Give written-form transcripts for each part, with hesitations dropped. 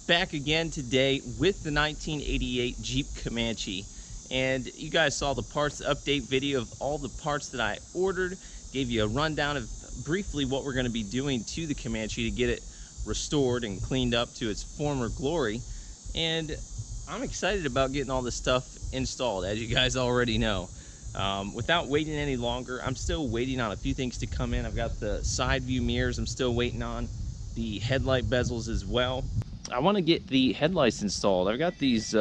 back again today with the 1988 Jeep Comanche, and you guys saw the parts update video of all the parts that I ordered. Gave you a rundown of briefly what we're going to be doing to the Comanche to get it restored and cleaned up to its former glory. And I'm excited about getting all this stuff installed, as you guys already know. Without waiting any longer, I'm still waiting on a few things to come in. I've got the side view mirrors I'm still waiting on, the headlight bezels as well. I want to get the headlights installed. I've got these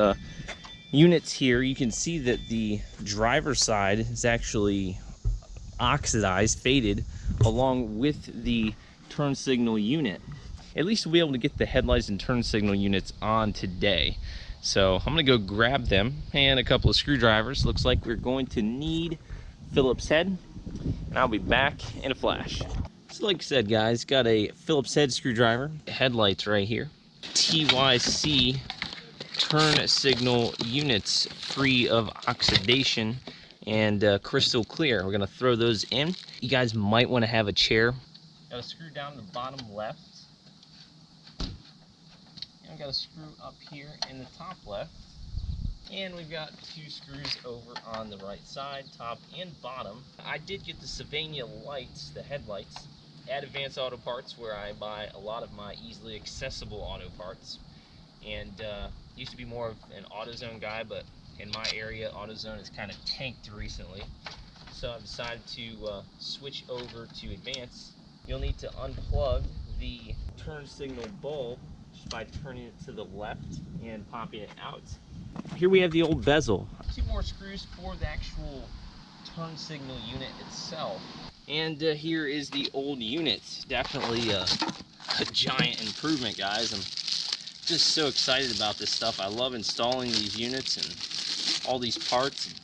units here. You can see that the driver's side is actually oxidized, faded, along with the turn signal unit. At least we'll be able to get the headlights and turn signal units on today. So I'm gonna go grab them and a couple of screwdrivers. Looks like we're going to need Phillips head, and I'll be back in a flash. So like I said, guys, got a Phillips head screwdriver, headlights right here, TYC turn signal units free of oxidation and crystal clear. We're gonna throw those in. You guys might want to have a chair. Got a screw down the bottom left, and we got a screw up here in the top left, and we've got two screws over on the right side, top and bottom. I did get the Sylvania lights, the headlights, at Advanced Auto Parts, where I buy a lot of my easily accessible auto parts. And used to be more of an AutoZone guy, but in my area, AutoZone has kind of tanked recently. So I've decided to switch over to Advanced. You'll need to unplug the turn signal bulb just by turning it to the left and popping it out. Here we have the old bezel. Two more screws for the actual turn signal unit itself. And here is the old unit. Definitely a giant improvement, guys. I'm just so excited about this stuff. I love installing these units and all these parts.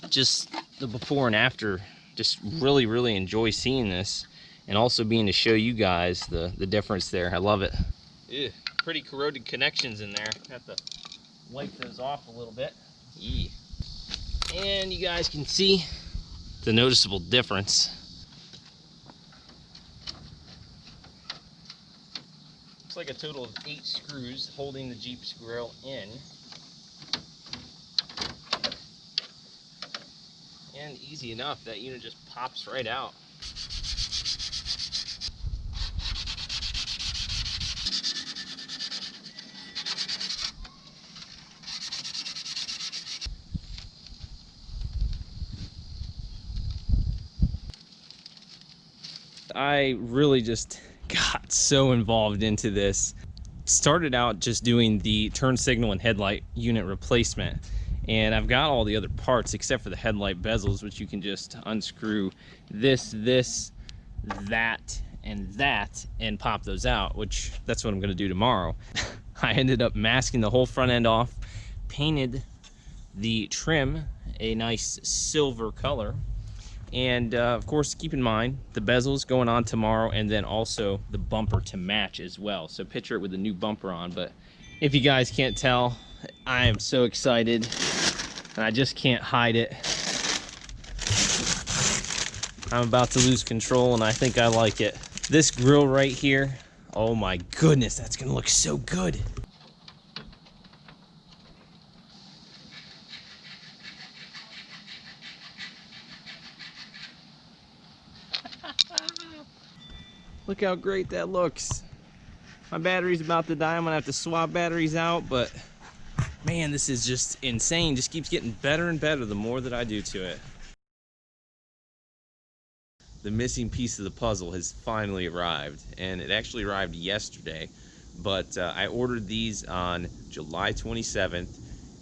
Just the before and after. Just really enjoy seeing this, and also being to show you guys the difference there. I love it. Ew, pretty corroded connections in there. Have to wipe those off a little bit. Eee. And you guys can see the noticeable difference. Looks like a total of 8 screws holding the Jeep's grill in. And easy enough, that unit just pops right out. I really just got so involved into this. Started out just doing the turn signal and headlight unit replacement, and I've got all the other parts except for the headlight bezels, which you can just unscrew this, that, and pop those out, which that's what I'm going to do tomorrow. I ended up masking the whole front end off, painted the trim a nice silver color, and of course, keep in mind the bezels going on tomorrow, and then also the bumper to match as well. So picture it with the new bumper on. But if you guys can't tell, I am so excited, and I just can't hide it. I'm about to lose control, and I think I like it. This grill right here, oh my goodness, that's gonna look so good. Look how great that looks. My battery's about to die. I'm gonna have to swap batteries out, but man, this is just insane. Just keeps getting better and better the more that I do to it. The missing piece of the puzzle has finally arrived, and it actually arrived yesterday, but I ordered these on July 27th,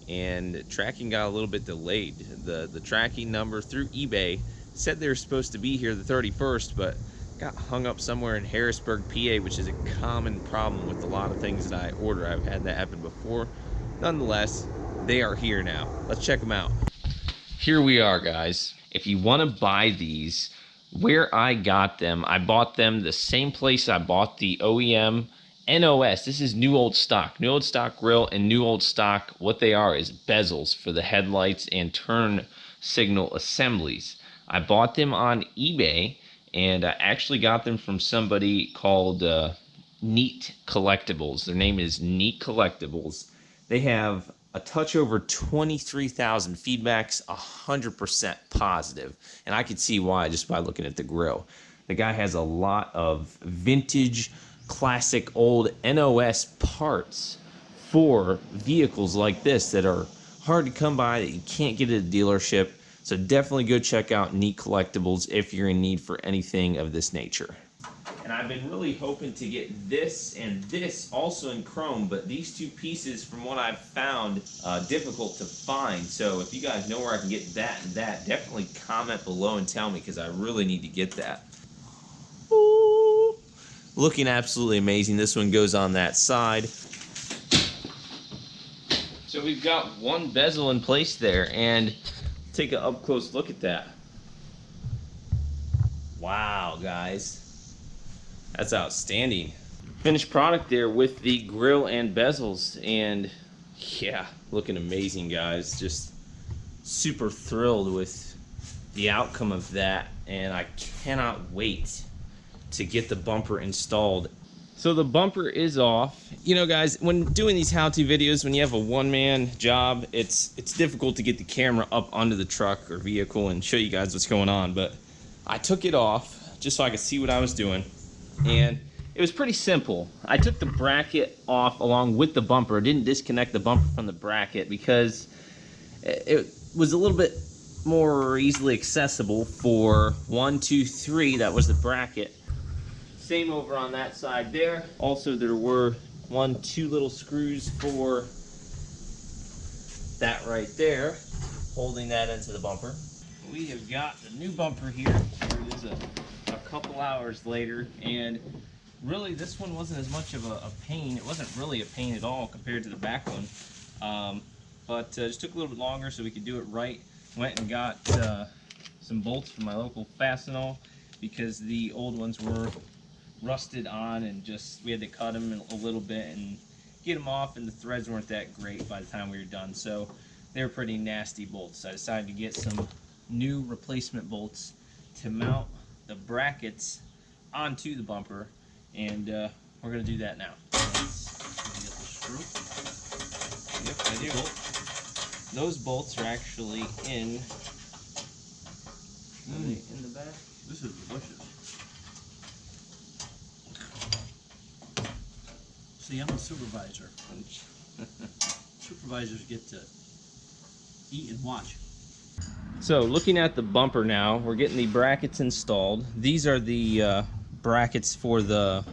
and tracking got a little bit delayed. The tracking number through eBay said they were supposed to be here the 31st, but got hung up somewhere in Harrisburg, PA, which is a common problem with a lot of things that I order. I've had that happen before. Nonetheless, they are here now. Let's check them out. Here we are, guys. If you want to buy these, where I got them, I bought them the same place I bought the OEM NOS. This is new old stock grill, and new old stock. What they are is bezels for the headlights and turn signal assemblies. I bought them on eBay, and I actually got them from somebody called Neat Collectibles. Their name is Neat Collectibles. They have a touch over 23,000 feedbacks, 100% positive. And I could see why just by looking at the grill. The guy has a lot of vintage, classic, old NOS parts for vehicles like this that are hard to come by, that you can't get at a dealership. So definitely go check out Neat Collectibles if you're in need for anything of this nature. And I've been really hoping to get this and this also in chrome, but these two pieces, from what I've found, difficult to find. So if you guys know where I can get that and that, definitely comment below and tell me, because I really need to get that. Ooh, looking absolutely amazing. This one goes on that side. So we've got one bezel in place there, and take an up close look at that. Wow, guys. That's outstanding. Finished product there with the grill and bezels, and yeah, looking amazing, guys. Just super thrilled with the outcome of that, and I cannot wait to get the bumper installed. So the bumper is off. You know, guys, when doing these how-to videos, when you have a one-man job, it's difficult to get the camera up onto the truck or vehicle and show you guys what's going on, but I took it off just so I could see what I was doing. And it was pretty simple. I took the bracket off along with the bumper. I didn't disconnect the bumper from the bracket because it was a little bit more easily accessible for 1, 2, 3. That was the bracket. Same over on that side there. Also, there were 1, 2 little screws for that right there, holding that into the bumper. We have got the new bumper here. Here it is a couple hours later, and really this one wasn't as much of a pain. It wasn't really a pain at all compared to the back one, but just took a little bit longer so we could do it right. Went and got some bolts from my local Fastenal, because the old ones were rusted on, and just we had to cut them a little bit and get them off, and the threads weren't that great by the time we were done, so they were pretty nasty bolts. I decided to get some new replacement bolts to mount the brackets onto the bumper, and we're going to do that now. Get the screw. Yep, I do. Those bolts are actually in the back. This is delicious. See, I'm a supervisor. Supervisors get to eat and watch. So looking at the bumper now, we're getting the brackets installed. These are the brackets for the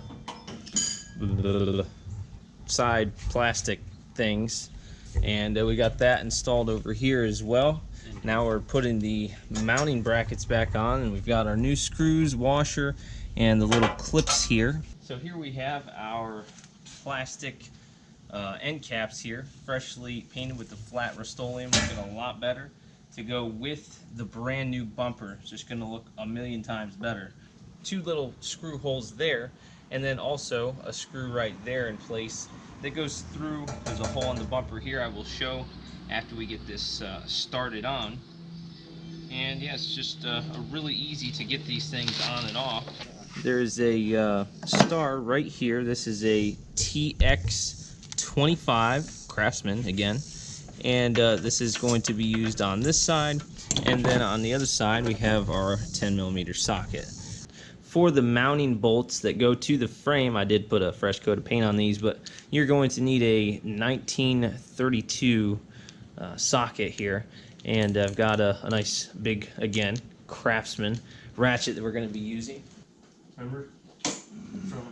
side plastic things, and we got that installed over here as well. Now we're putting the mounting brackets back on, and we've got our new screws, washer, and the little clips here. So here we have our plastic end caps here, freshly painted with the flat Rust-Oleum, looking a lot better to go with the brand new bumper. It's just going to look a million times better. 2 little screw holes there, and then also a screw right there in place that goes through. There's a hole in the bumper here I will show after we get this started on. And yeah, it's just really easy to get these things on and off. There's a star right here. This is a TX25 Craftsman again. And this is going to be used on this side, and then on the other side we have our 10mm socket. For the mounting bolts that go to the frame, I did put a fresh coat of paint on these, but you're going to need a 1932 socket here, and I've got a nice big, again, Craftsman ratchet that we're going to be using. Remember from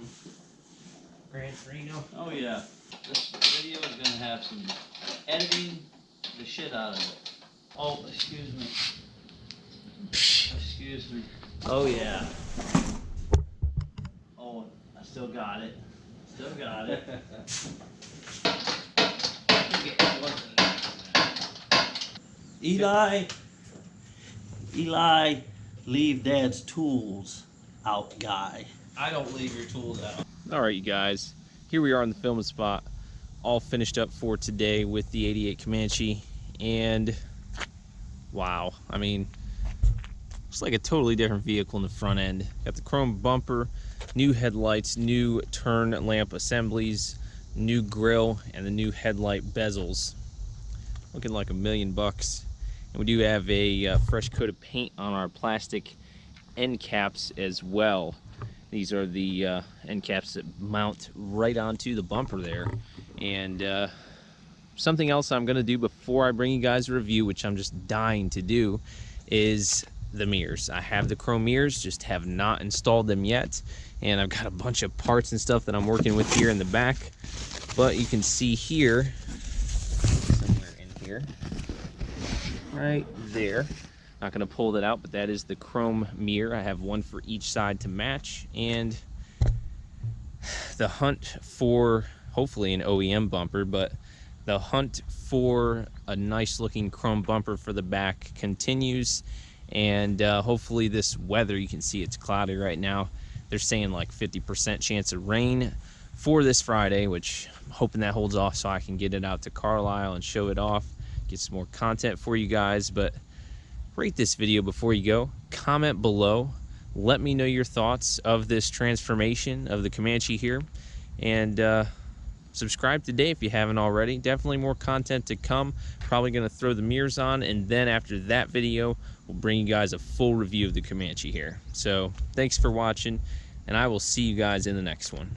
Gran Torino? Oh yeah, this video is going to have some editing the shit out of it. Oh, excuse me. Excuse me. Oh yeah. Oh, I still got it. Still got it. Eli, leave Dad's tools out, guy. I don't leave your tools out. Alright, you guys. Here we are in the filming spot, all finished up for today with the 88 Comanche, and wow, I mean, Looks like a totally different vehicle in the front end. Got the chrome bumper, new headlights, new turn lamp assemblies, new grille, and the new headlight bezels. Looking like $1 million. And we do have a fresh coat of paint on our plastic end caps as well. These are the end caps that mount right onto the bumper there. And something else I'm gonna do before I bring you guys a review, which I'm just dying to do, is the mirrors. I have the chrome mirrors, just have not installed them yet. And I've got a bunch of parts and stuff that I'm working with here in the back. But you can see here, somewhere in here, right there. Not gonna pull that out, but that is the chrome mirror. I have one for each side to match. And the hunt for, hopefully an OEM bumper, but the hunt for a nice looking chrome bumper for the back continues. And hopefully this weather, you can see it's cloudy right now. They're saying like 50% chance of rain for this Friday, which I'm hoping that holds off so I can get it out to Carlisle and show it off, get some more content for you guys. But rate this video before you go, comment below, let me know your thoughts of this transformation of the Comanche here, and subscribe today if you haven't already. Definitely more content to come. Probably going to throw the mirrors on, and then after that video we'll bring you guys a full review of the Comanche here. So thanks for watching, and I will see you guys in the next one.